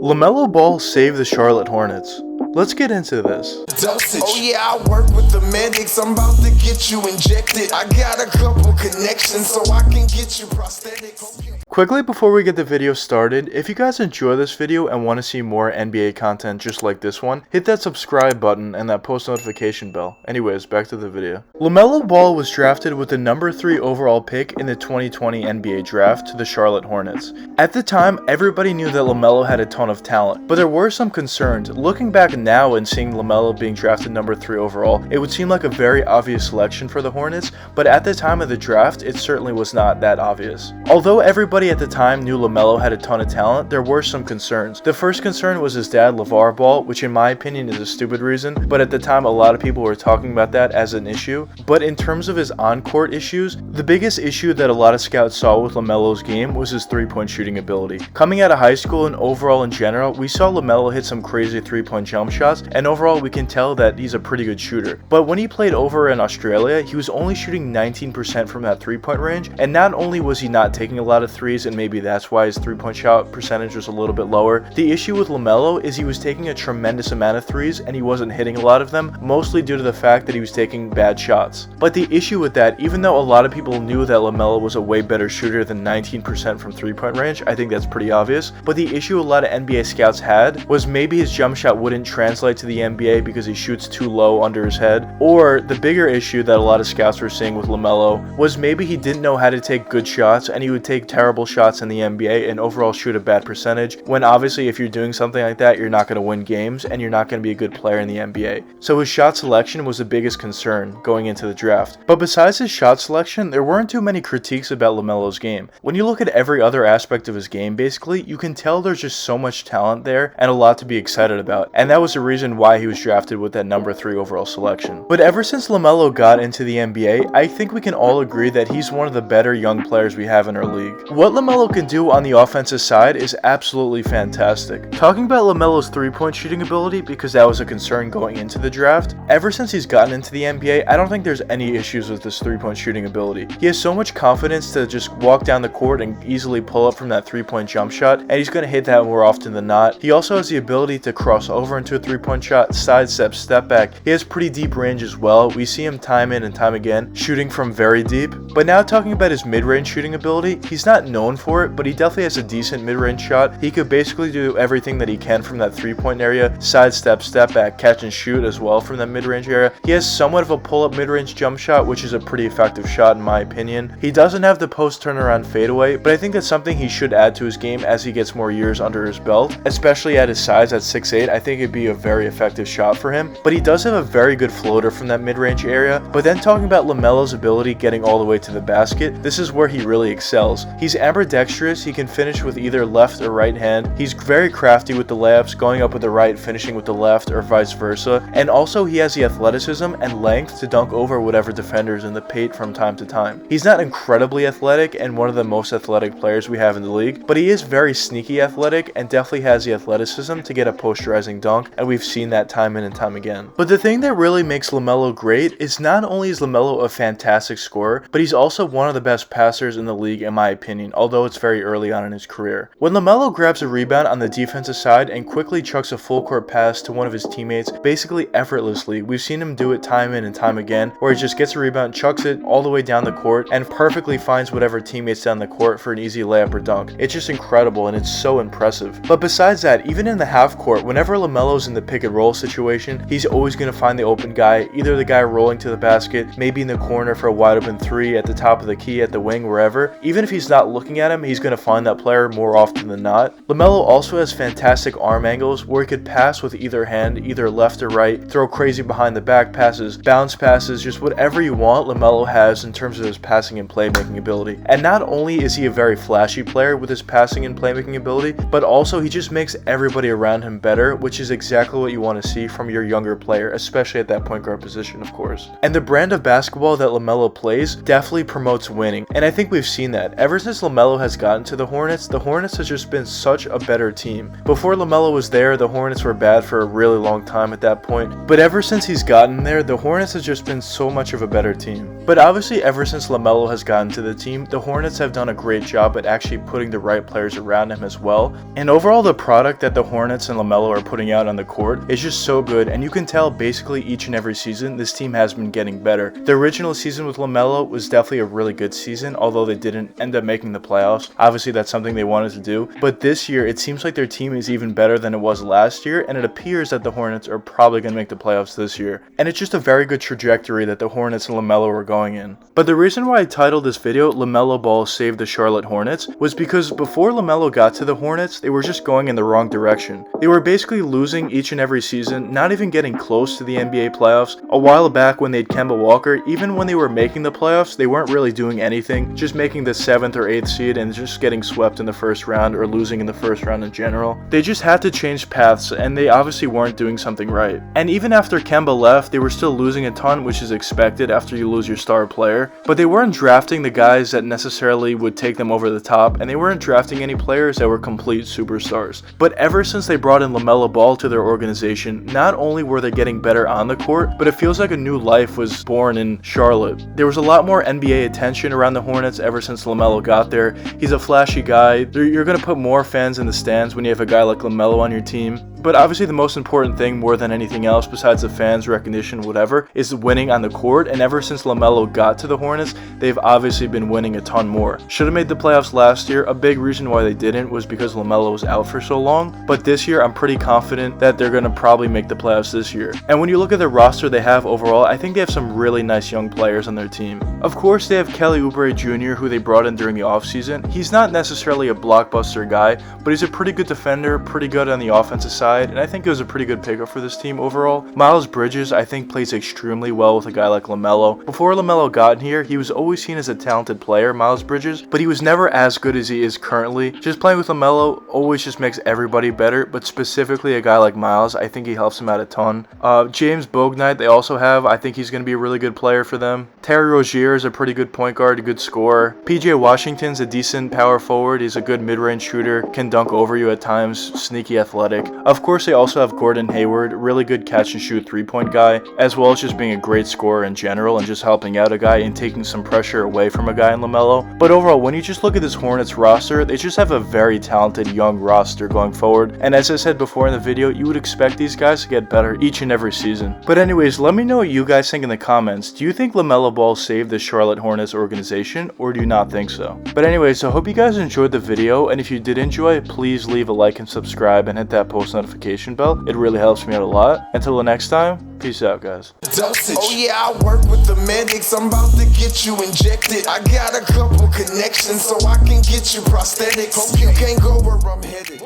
LaMelo Ball saved the Charlotte Hornets. Let's get into this. Oh yeah, I work with the medics. I'm about to get you injected. I got a couple connections so I can get you prosthetics. Quickly before we get the video started, if you guys enjoy this video and want to see more NBA content just like this one, hit that subscribe button and that post notification bell. Anyways, back to the video. LaMelo Ball was drafted with the number 3 overall pick in the 2020 NBA draft to the Charlotte Hornets. At the time, everybody knew that LaMelo had a ton of talent, but there were some concerns. Looking back now and seeing LaMelo being drafted number 3 overall, it would seem like a very obvious selection for the Hornets, but at the time of the draft, it certainly was not that obvious. Although everybody at the time knew LaMelo had a ton of talent, there were some concerns. The first concern was his dad, LaVar Ball, which in my opinion is a stupid reason, but at the time a lot of people were talking about that as an issue. But in terms of his on-court issues, the biggest issue that a lot of scouts saw with LaMelo's game was his three-point shooting ability. Coming out of high school and overall in general, we saw LaMelo hit some crazy three-point jump shots, and overall we can tell that he's a pretty good shooter. But when he played over in Australia, he was only shooting 19% from that three-point range, and not only was he not taking a lot of threes, and maybe that's why his three-point shot percentage was a little bit lower, the issue with LaMelo is he was taking a tremendous amount of threes and he wasn't hitting a lot of them, mostly due to the fact that he was taking bad shots. But the issue with that, even though a lot of people knew that LaMelo was a way better shooter than 19% from three-point range, I think that's pretty obvious, but the issue a lot of NBA scouts had was maybe his jump shot wouldn't translate to the NBA because he shoots too low under his head, or the bigger issue that a lot of scouts were seeing with LaMelo was maybe he didn't know how to take good shots and he would take terrible shots in the NBA and overall shoot a bad percentage, when obviously if you're doing something like that, you're not going to win games and you're not going to be a good player in the NBA. So his shot selection was the biggest concern going into the draft. But besides his shot selection, there weren't too many critiques about LaMelo's game. When you look at every other aspect of his game, basically, you can tell there's just so much talent there and a lot to be excited about. And that was the reason why he was drafted with that number 3 overall selection. But ever since LaMelo got into the NBA, I think we can all agree that he's one of the better young players we have in our league. What LaMelo can do on the offensive side is absolutely fantastic. Talking about LaMelo's three-point shooting ability, because that was a concern going into the draft, ever since he's gotten into the NBA, I don't think there's any issues with his three-point shooting ability. He has so much confidence to just walk down the court and easily pull up from that three-point jump shot, and he's going to hit that more often than not. He also has the ability to cross over into a three-point shot, sidestep, step back. He has pretty deep range as well. We see him time in and time again shooting from very deep. But now talking about his mid-range shooting ability, he's not known for it, but he definitely has a decent mid-range shot. He could basically do everything that he can from that three-point area, sidestep, step back, catch and shoot as well from that mid-range area. He has somewhat of a pull-up mid-range jump shot, which is a pretty effective shot in my opinion. He doesn't have the post turnaround fadeaway, but I think that's something he should add to his game as he gets more years under his belt, especially at his size at 6'8". I think it'd be a very effective shot for him, but he does have a very good floater from that mid-range area. But then talking about LaMelo's ability getting all the way to the basket, this is where he really excels. He's ambidextrous. He can finish with either left or right hand. He's very crafty with the layups, going up with the right, finishing with the left, or vice versa. And also he has the athleticism and length to dunk over whatever defenders in the paint from time to time. He's not incredibly athletic and one of the most athletic players we have in the league, but he is very sneaky athletic and definitely has the athleticism to get a posterizing dunk, and we've seen that time in and time again. But the thing that really makes LaMelo great is not only is LaMelo a fantastic scorer, but he's also one of the best passers in the league in my opinion, although it's very early on in his career. When LaMelo grabs a rebound on the defensive side and quickly chucks a full court pass to one of his teammates basically effortlessly, we've seen him do it time in and time again, where he just gets a rebound, chucks it all the way down the court, and perfectly finds whatever teammates down the court for an easy layup or dunk. It's just incredible and it's so impressive. But besides that, even in the half court, whenever LaMelo's in the pick and roll situation, he's always going to find the open guy, either the guy rolling to the basket, maybe in the corner for a wide open 3, at the top of the key, at the wing, wherever. Even if he's not looking at him, he's going to find that player more often than not. LaMelo also has fantastic arm angles where he could pass with either hand, either left or right, throw crazy behind the back passes, bounce passes, just whatever you want LaMelo has in terms of his passing and playmaking ability. And not only is he a very flashy player with his passing and playmaking ability, but also he just makes everybody around him better, which is exactly what you want to see from your younger player, especially at that point guard position, of course. And the brand of basketball that LaMelo plays definitely promotes winning, and I think we've seen that. Ever since LaMelo LaMelo has gotten to the Hornets has just been such a better team. Before LaMelo was there, the Hornets were bad for a really long time at that point, but ever since he's gotten there, the Hornets has just been so much of a better team. But obviously ever since LaMelo has gotten to the team, the Hornets have done a great job at actually putting the right players around him as well. And overall, the product that the Hornets and LaMelo are putting out on the court is just so good, and you can tell basically each and every season this team has been getting better. The original season with LaMelo was definitely a really good season, although they didn't end up making the playoffs. Obviously that's something they wanted to do, but this year it seems like their team is even better than it was last year, and it appears that the Hornets are probably going to make the playoffs this year. And it's just a very good trajectory that the Hornets and LaMelo are going in. But the reason why I titled this video LaMelo Ball Saved the Charlotte Hornets was because before LaMelo got to the Hornets, they were just going in the wrong direction. They were basically losing each and every season, not even getting close to the NBA playoffs. A while back when they had Kemba Walker, even when they were making the playoffs, they weren't really doing anything, just making the 7th or 8th seed and just getting swept in the first round or losing in the first round in general. They just had to change paths, and they obviously weren't doing something right. And even after Kemba left, they were still losing a ton, which is expected after you lose your star player. But they weren't drafting the guys that necessarily would take them over the top, and they weren't drafting any players that were complete superstars. But ever since they brought in LaMelo Ball to their organization, not only were they getting better on the court, but it feels like a new life was born in Charlotte. There was a lot more NBA attention around the Hornets ever since LaMelo got there. He's a flashy guy. You're going to put more fans in the stands when you have a guy like LaMelo on your team. But obviously the most important thing, more than anything else besides the fans, recognition, whatever, is winning on the court. And ever since LaMelo got to the Hornets, they've obviously been winning a ton more. Should have made the playoffs last year. A big reason why they didn't was because LaMelo was out for so long. But this year, I'm pretty confident that they're going to probably make the playoffs this year. And when you look at the roster they have overall, I think they have some really nice young players on their team. Of course, they have Kelly Oubre Jr., who they brought in during the offseason. He's not necessarily a blockbuster guy, but he's a pretty good defender, pretty good on the offensive side. And I think it was a pretty good pickup for this team overall. Miles Bridges, I think, plays extremely well with a guy like LaMelo. Before LaMelo got in here, he was always seen as a talented player, Miles Bridges, but he was never as good as he is currently. Just playing with LaMelo always just makes everybody better, but specifically a guy like Miles, I think he helps him out a ton. James Bouknight, they also have. I think he's going to be a really good player for them. Terry Rozier is a pretty good point guard, a good scorer. PJ Washington's a decent power forward. He's a good mid-range shooter, can dunk over you at times, sneaky athletic. Of course, they also have Gordon Hayward, really good catch and shoot 3-point guy, as well as just being a great scorer in general and just helping out a guy and taking some pressure away from a guy in LaMelo. But overall, when you just look at this Hornets roster, they just have a very talented young roster going forward. And as I said before in the video, you would expect these guys to get better each and every season. But anyways, let me know what you guys think in the comments. Do you think LaMelo Ball saved the Charlotte Hornets organization, or do you not think so? But anyways, I hope you guys enjoyed the video, and if you did enjoy, please leave a like and subscribe and hit that post notification bell. It really helps me out a lot. Until the next time, peace out, guys. Dosage. Oh yeah, I work with the medics. I'm about to get you injected. I got a couple connections so I can get you prosthetics. Hope you can't go where I'm headed.